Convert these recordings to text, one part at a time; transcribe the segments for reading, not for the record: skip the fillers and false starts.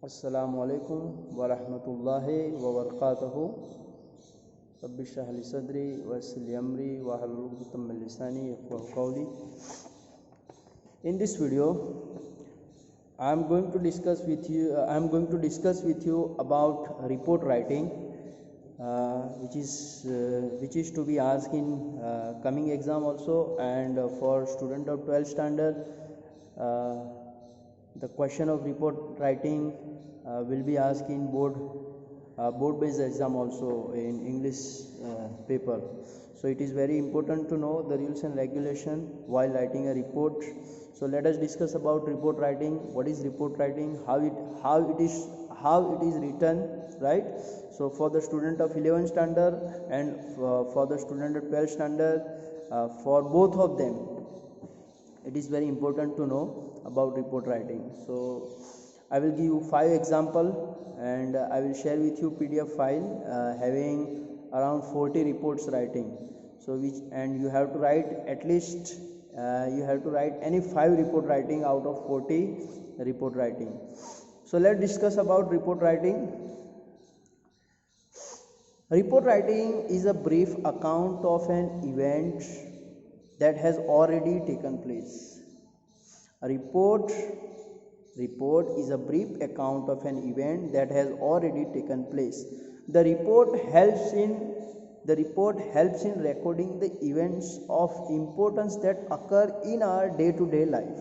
अस्सलामुअलैकुम वरहमतुल्लाहि वबरकातुहू। रब्बि इश्रह ली सदरी वयस्सिर ली अमरी वहलुल उक़दतम मिन लिसानी यफ़क़हू क़ौली। In this video, I am going to discuss with you about report writing, which is to be asked in coming exam also, and for student of 12th standard. The question of report writing will be asked in board based exam also in English paper. So it is very important to know the rules and regulation while writing a report. So let us discuss about report writing. What is report writing? How it is written, right? So for the student of 11th standard and for the student of 12th standard, for both of them, it is very important to know about report writing. So I will give you 5 example and I will share with you PDF file having around 40 reports writing. So and you have to write at least any 5 report writing out of 40 report writing. So let's discuss about report writing. Report writing is a brief account of an event that has already taken place. A report is a brief account of an event that has already taken place. The report helps in recording the events of importance that occur in our day-to-day life.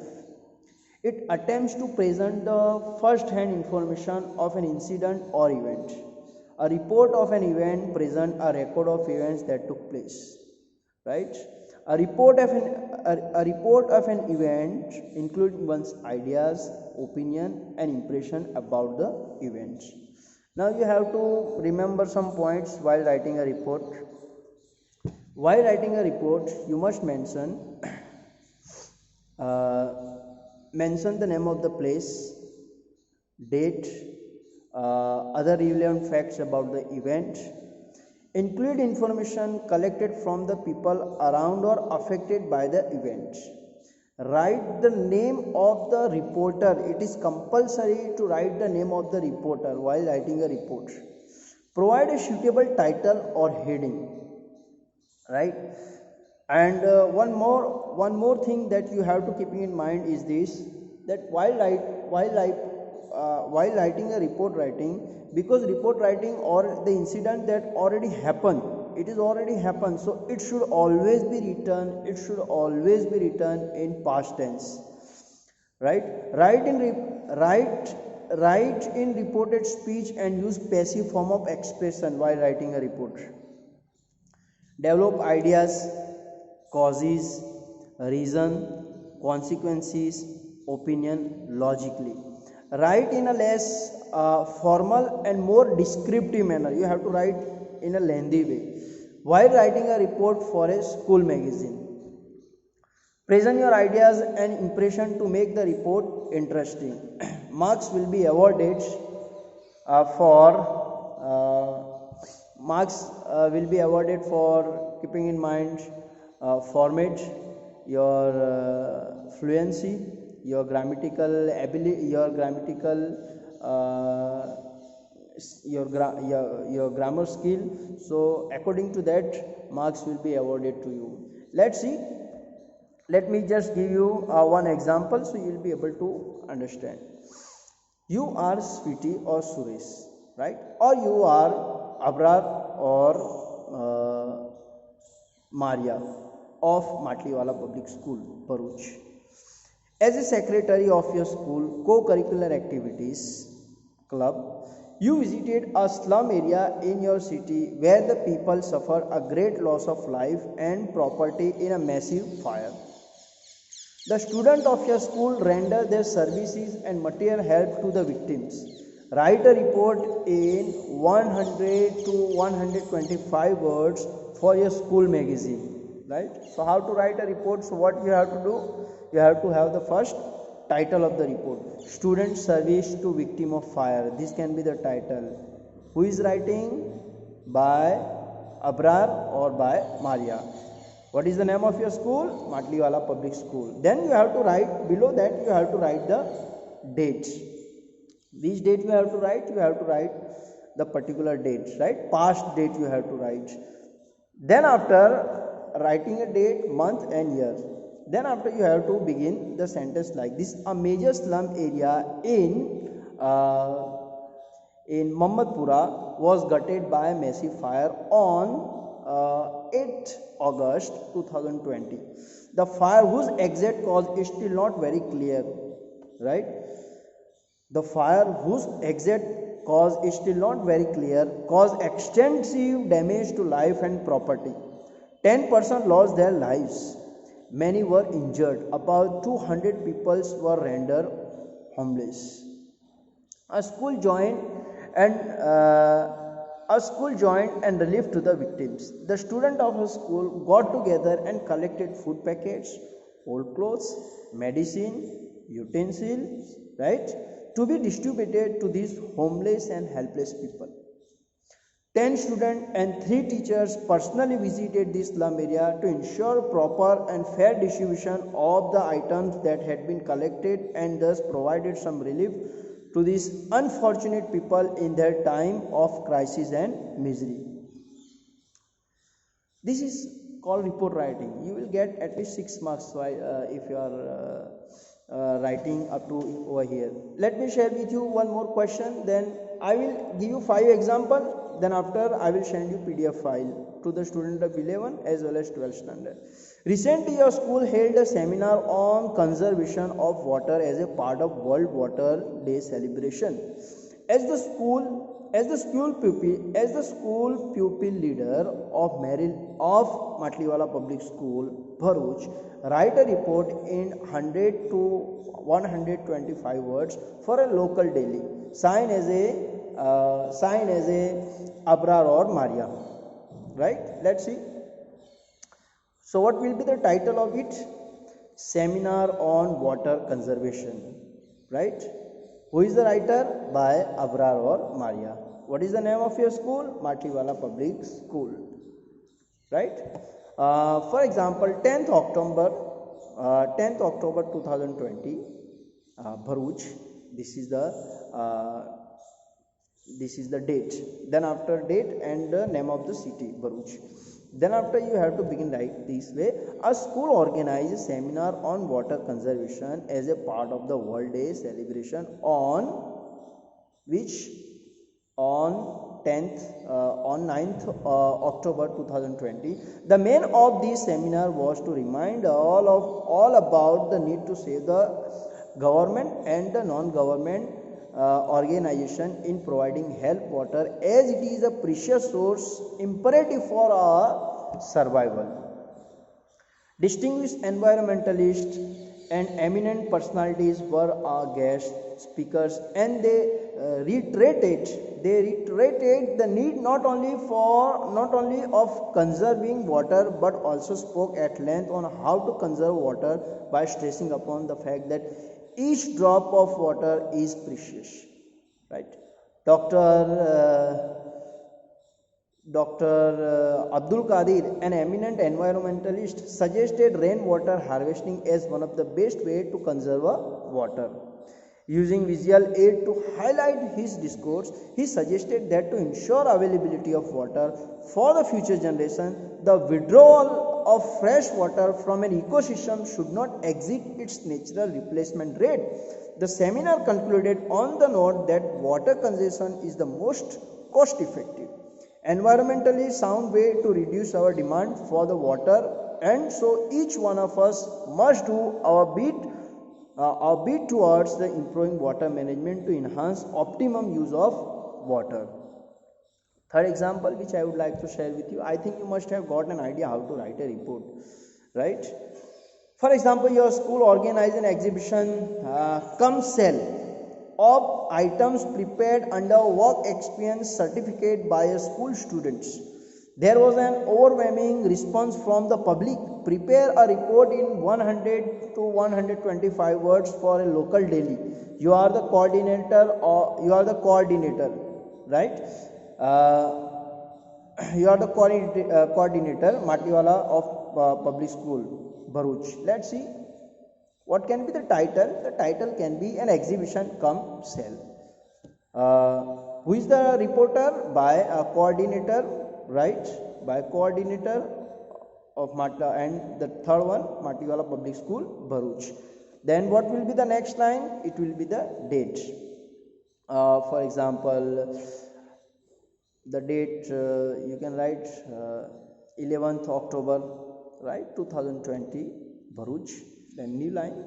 It attempts to present the first-hand information of an incident or event. A report of an event presents a record of events that took place, right? A report of an event includes one's ideas, opinion and impression about the event. Now you have to remember some points while writing a report. While writing a report, you must mention the name of the place, date, other relevant facts about the event. Include information collected from the people around or affected by the event. Write the name of the reporter. It is compulsory to write the name of the reporter while writing a report. Provide a suitable title or heading, right? And one more thing that you have to keep in mind is this, that while writing a report writing, because report writing or the incident that already happened, so it should always be written in past tense, right? Write in reported speech and use passive form of expression while writing a report. Develop ideas, causes, reason, consequences, opinion logically. Write in a less formal and more descriptive manner. You have to write in a lengthy way while writing a report for a school magazine. Present your ideas and impression to make the report interesting. Marks will be awarded for keeping in mind format, your fluency, your grammatical ability, your grammar skill. So according to that, marks will be awarded to you. Let's see. Let me just give you one example so you will be able to understand. You are Sweetie or Suresh, right? Or you are Abrar or Maria of Matliwala Public School, Bharuch. As a secretary of your school co-curricular activities club, you visited a slum area in your city where the people suffer a great loss of life and property in a massive fire. The students of your school render their services and material help to the victims. Write a report in 100 to 125 words for your school magazine, right? So how to write a report? So what you have to do? You have to have the first title of the report. Student service to victim of fire. This can be the title. Who is writing? By Abrar or by Maria. What is the name of your school? Matliwala Public School. Then you have to write, below that you have to write the date. Which date you have to write? You have to write the particular date, right? Past date you have to write. Then after writing a date, month and year, then after you have to begin the sentence like this: a major slum area in Mohammadpura was gutted by a massive fire on 8th August 2020. The fire whose exact cause is still not very clear, right? The fire, whose exact cause is still not very clear, caused extensive damage to life and property. 10 persons lost their lives. Many were injured. About 200 people were rendered homeless. A school joined and relief to the victims. The students of a school got together and collected food packets, old clothes, medicine, utensils, right, to be distributed to these homeless and helpless people. 10 students and 3 teachers personally visited this slum area to ensure proper and fair distribution of the items that had been collected, and thus provided some relief to these unfortunate people in their time of crisis and misery. This is called report writing. You will get at least 6 marks if you are writing up to over here. Let me share with you one more question, then I will give you 5 examples, then after I will send you PDF file to the student of 11 as well as 12th standard. Recently your school held a seminar on conservation of water as a part of World Water Day celebration. As the school pupil leader of Matliwala Public School, Bharuch, write a report in 100 to 125 words for a local daily. Sign as a Abrar or Maria. Right? Let's see. So what will be the title of it? Seminar on Water Conservation. Right? Who is the writer? By Abrar or Maria. What is the name of your school? Matliwala Public School. Right? For example, 10th October 2020, Bharuch. This is the date. Then after date and the name of the city, Bharuch. Then after you have to begin like this way: a school organized a seminar on water conservation as a part of the World Day celebration on 9th October 2020. The main of this seminar was to remind all about the need to save the government and the non-government organization in providing health water, as it is a precious source imperative for our survival. Distinguished environmentalists and eminent personalities were our guest speakers, and they reiterated the need not only of conserving water, but also spoke at length on how to conserve water by stressing upon the fact that each drop of water is precious. Right? Dr. Abdul Qadir, an eminent environmentalist, suggested rainwater harvesting as one of the best ways to conserve water. Using visual aid to highlight his discourse, he suggested that to ensure availability of water for the future generation, the withdrawal of fresh water from an ecosystem should not exceed its natural replacement rate. The seminar concluded on the note that water conservation is the most cost effective, environmentally sound way to reduce our demand for the water, and so each one of us must do our bit towards the improving water management to enhance optimum use of water. Third example which I would like to share with you. I think you must have got an idea how to write a report, right? For example, your school organized an exhibition cum sale of items prepared under work experience certificate by a school students. There was an overwhelming response from the public. Prepare a report in 100 to 125 words for a local daily. You are the coordinator, right? You are the coordinator, Matliwala of Public School, Bharuch. Let's see. What can be the title? The title can be an exhibition cum sale. Who is the reporter? By a coordinator, right? By coordinator of Mata, and the third one Matiwala Public School, Bharuch. Then what will be the next line? It will be the date. For example, the date you can write 11th October, right, 2020, Bharuch. Then new line,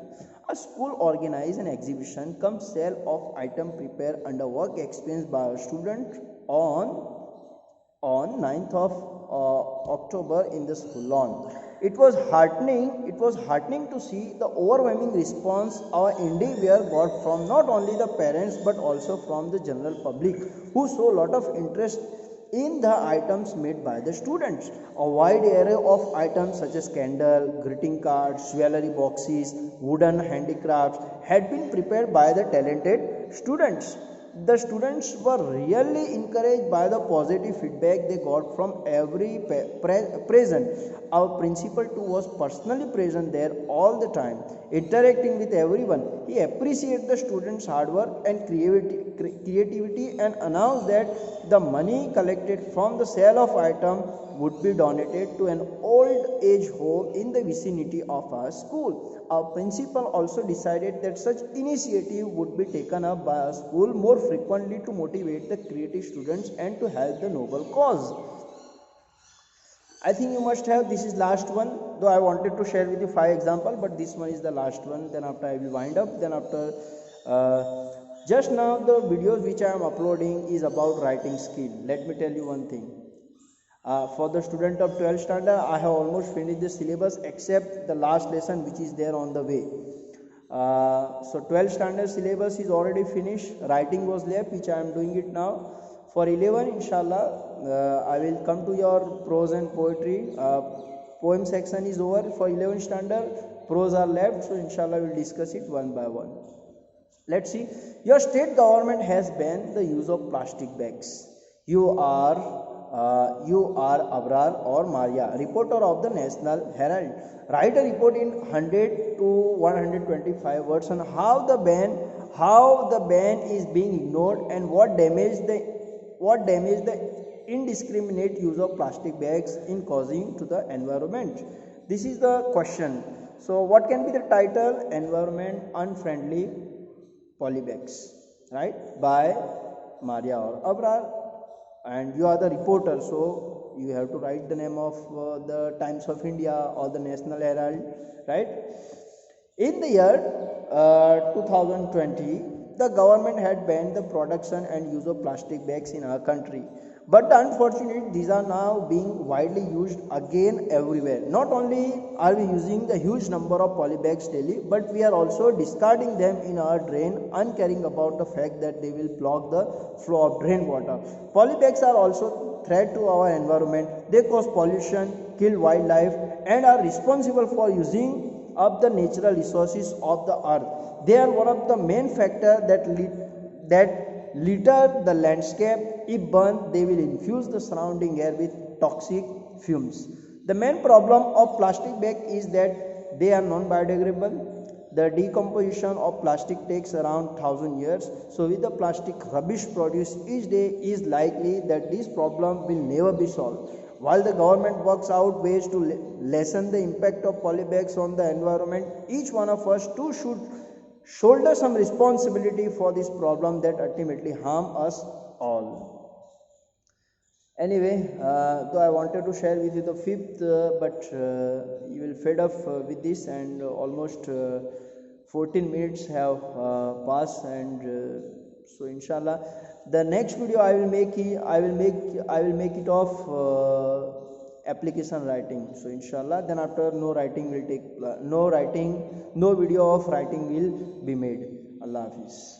a school organize an exhibition come sale of item prepared under work experience by a student on 9th of October in the school lawn. It was heartening to see the overwhelming response our endeavor got from not only the parents but also from the general public, who saw a lot of interest in the items made by the students. A wide array of items such as candle, greeting cards, jewelry boxes, wooden handicrafts had been prepared by the talented students. The students were really encouraged by the positive feedback they got from every present. Our principal too was personally present there all the time, interacting with everyone. He appreciated the students' hard work and creativity and announced that the money collected from the sale of items would be donated to an old age home in the vicinity of our school. Our principal also decided that such initiative would be taken up by our school more frequently to motivate the creative students and to help the noble cause. I think you must have, this is last one, though I wanted to share with you 5 examples, but this one is the last one. Then after I will wind up. Then after just now the videos which I am uploading is about writing skill. Let me tell you one thing. For the student of 12th standard, I have almost finished the syllabus except the last lesson which is there on the way. So 12th standard syllabus is already finished. Writing was left, which I am doing it now. For 11, inshallah, I will come to your prose and poetry. Poem section is over for 11th standard. Prose are left, so inshallah we will discuss it one by one. Let's see. Your state government has banned the use of plastic bags. You are Abrar or Maria, reporter of the National Herald. Write a report in 100 to 125 words on how the ban is being ignored and what damage the indiscriminate use of plastic bags in causing to the environment. This is the question. So what can be the title? Environment Unfriendly Polybags, right, by Maria or Abrar. And you are the reporter, so you have to write the name of the Times of India or the National Herald, right? In the year 2020, the government had banned the production and use of plastic bags in our country. But unfortunately, these are now being widely used again everywhere. Not only are we using the huge number of polybags daily, but we are also discarding them in our drain, uncaring about the fact that they will block the flow of drain water. Polybags are also threat to our environment. They cause pollution, kill wildlife, and are responsible for using up the natural resources of the earth. They are one of the main factors that litter the landscape. If burned, they will infuse the surrounding air with toxic fumes. The main problem of plastic bag is that they are non-biodegradable. The decomposition of plastic takes around 1000 years. So with the plastic rubbish produced each day, is likely that this problem will never be solved. While the government works out ways to lessen the impact of polybags on the environment, each one of us too should shoulder some responsibility for this problem that ultimately harm us all. Anyway, though I wanted to share with you the 5th, but you will fed up with this, and almost 14 minutes have passed, and so inshallah the next video I will make it of application writing. So inshallah, then after no video of writing will be made. Allah Hafiz.